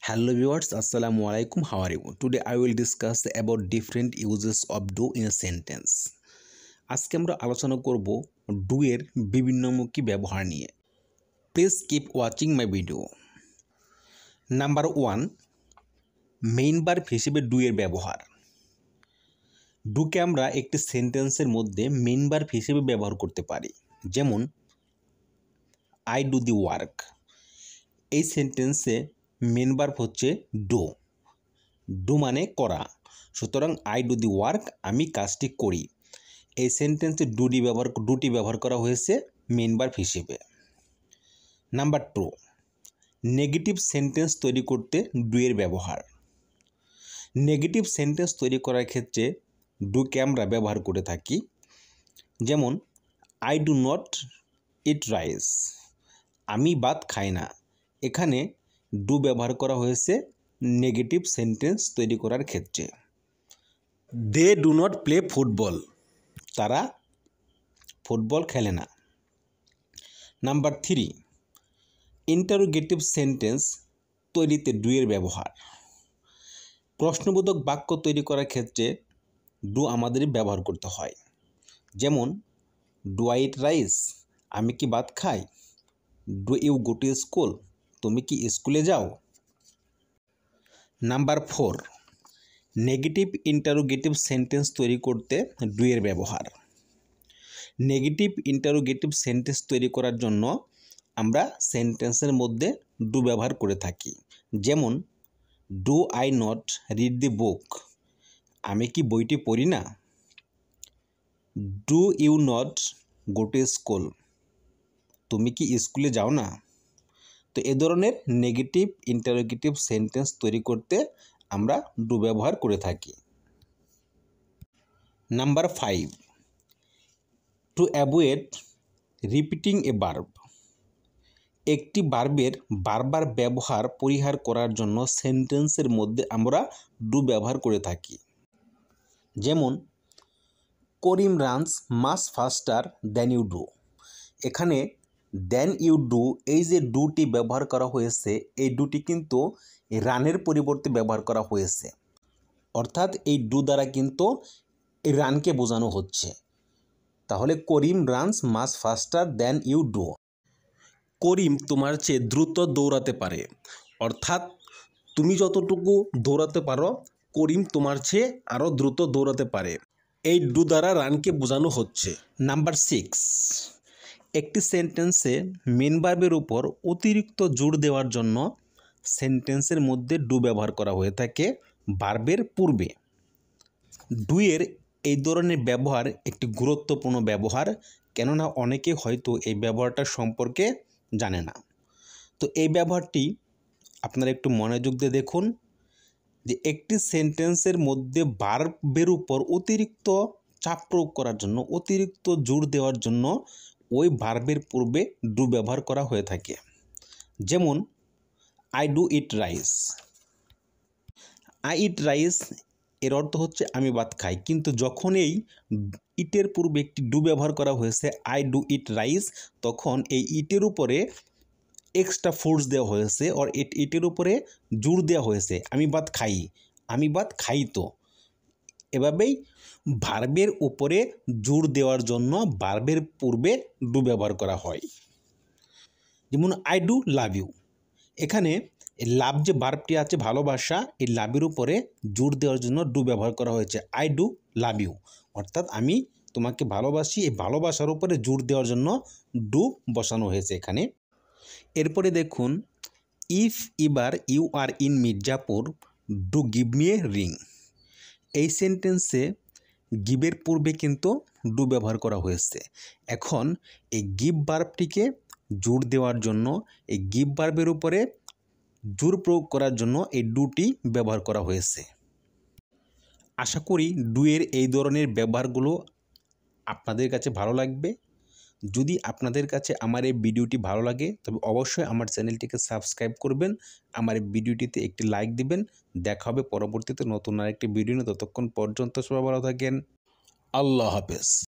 Hello viewers, Assalamu alaikum. How are you? Today I will discuss about different uses of do in a sentence. আজকে আমরা আলোচনা করব do এর বিভিন্নমুখী ব্যবহার নিয়ে। Please keep watching my video. Number 1, main verb হিসেবে do এর ব্যবহার। do কে আমরা একটি সেন্টেন্সের মধ্যে মেইন ভার্ব হিসেবে ব্যবহার করতে পারি। যেমন I do the work। এই সেন্টেন্সে মেন ভার্ব হচ্ছে ডু। ডু মানে করা, সুতরাং আই ডু দি ওয়ার্ক, আমি কাজটি করি। এই সেন্টেন্সে ডুটি ব্যবহার করা হয়েছে মেন ভার্ব হিসেবে। নাম্বার 2, নেগেটিভ সেন্টেন্স তৈরি করতে ডু এর ব্যবহার। নেগেটিভ সেন্টেন্স তৈরি করার ক্ষেত্রে ডুকে আমরা ব্যবহার করে থাকি। যেমন I do not eat rice, আমি ভাত খাই না। এখানে ডু ব্যবহার করা হয়েছে নেগেটিভ সেন্টেন্স তৈরি করার ক্ষেত্রে। They do not play football, তারা ফুটবল খেলে না। নাম্বার 3, ইন্টারোগেটিভ সেন্টেন্স তৈরিতে ডু এর ব্যবহার। প্রশ্নবোধক বাক্য তৈরি করার ক্ষেত্রে ডু আমাদের ব্যবহার করতে হয়। যেমন ডু আই ইট রাইস, আমি কি ভাত খাই। Do you go to school, তুমি কি স্কুলে যাও। নাম্বার 4, নেগেটিভ ইন্টারোগেটিভ সেন্টেন্স তৈরি করতে ডু এর ব্যবহার। নেগেটিভ ইন্টারোগেটিভ সেন্টেন্স তৈরি করার জন্য আমরা সেন্টেন্সের মধ্যে ডু ব্যবহার করে থাকি। যেমন do I not read the book, আমি কি বইটি পড়ি না। Do you not go to school, তুমি কি স্কুলে যাও না। তো এ ধরনের নেগেটিভ ইন্টারোগেটিভ সেন্টেন্স তৈরি করতে আমরা ডু ব্যবহার করে থাকি। Number 5, to avoid repeating A verb. একটি ভার্বের বারবার ব্যবহার পরিহার করার জন্য সেন্টেন্সের মধ্যে আমরা ডু ব্যবহার করে থাকি। যেমন Karim runs much faster than you do. এখানে দেন ইউ ডু, এই যে ডুটি ব্যবহার করা হয়েছে, এই ডুটি কিন্তু রানের পরিবর্তে ব্যবহার করা হয়েছে। অর্থাৎ এই ডু দ্বারা কিন্তু এই রানকে বোঝানো হচ্ছে। তাহলে Karim runs much faster than you do. Karim তোমার চেয়ে দ্রুত দৌড়াতে পারে, অর্থাৎ তুমি যতটুকু দৌড়াতে পারো করিম তোমার চেয়ে আরও দ্রুত দৌড়াতে পারে। এই ডু দ্বারা রানকে বোঝানো হচ্ছে। নাম্বার 6, একটি সেন্টেন্সে মেন ভার্বের উপর অতিরিক্ত জোর দেওয়ার জন্য সেন্টেন্সের মধ্যে ডু ব্যবহার করা হয়ে থাকে ভার্বের পূর্বে। ডু এর এই ধরনের ব্যবহার একটি গুরুত্বপূর্ণ ব্যবহার, কেননা অনেকে হয়তো এই ব্যবহারটা সম্পর্কে জানে না। তো এই ব্যবহারটি আপনারা একটু মনোযোগ দিয়ে দেখুন যে একটি সেন্টেন্সের মধ্যে ভার্বের উপর অতিরিক্ত চাপ প্রয়োগ করার জন্য, অতিরিক্ত জোর দেওয়ার জন্য ওই ভার্বের পূর্বে ডু ব্যবহার করা হয়ে থাকে। যেমন I do eat rice. I eat rice এর অর্থ হচ্ছে আমি ভাত খাই, কিন্তু যখন এই ইটের পূর্বে একটি ডু ব্যবহার করা হয়েছে আই ডু ইট রাইস, তখন এই ইটের উপরে এক্সট্রা ফোর্স দেওয়া হয়েছে, আর ইটের উপরে জোর দেওয়া হয়েছে আমি ভাত খাই, আমি ভাত খাই। তো এভাবেই ভার্বের উপরে জোর দেওয়ার জন্য ভার্বের পূর্বে ডু ব্যবহার করা হয়। যেমন আই ডু লাভ ইউ, এখানে লাভ যে ভার্বটি আছে ভালোবাসা, এই লাভের উপরে জোর দেওয়ার জন্য ডু ব্যবহার করা হয়েছে আই ডু লাভ ইউ, অর্থাৎ আমি তোমাকে ভালোবাসি। এই ভালোবাসার উপরে জোর দেওয়ার জন্য ডু বসানো হয়েছে এখানে। এরপরে দেখুন ইফ এবার you are in Mirzapur do give me a ring. এই সেন্টেন্সে গিভের পূর্বে কিন্তু ডু ব্যবহার করা হয়েছে। এখন এই গিভ ভার্বটিকে জোর দেওয়ার জন্য, এই গিভ ভার্বের উপরে জোর প্রয়োগ করার জন্য এই ডুটি ব্যবহার করা হয়েছে। আশা করি ডু এর এই ধরনের ব্যবহারগুলো আপনাদের কাছে ভালো লাগবে। যদি আপনাদের কাছে আমার এই ভিডিওটি ভালো লাগে তবে অবশ্যই আমার চ্যানেলটিকে সাবস্ক্রাইব করবেন, আমার এই ভিডিওটিতে একটি লাইক দিবেন। দেখা হবে পরবর্তীতে নতুন আরেকটি ভিডিও নিয়ে। ততক্ষণ পর্যন্ত সবাই ভালো থাকেন। আল্লাহ হাফেজ।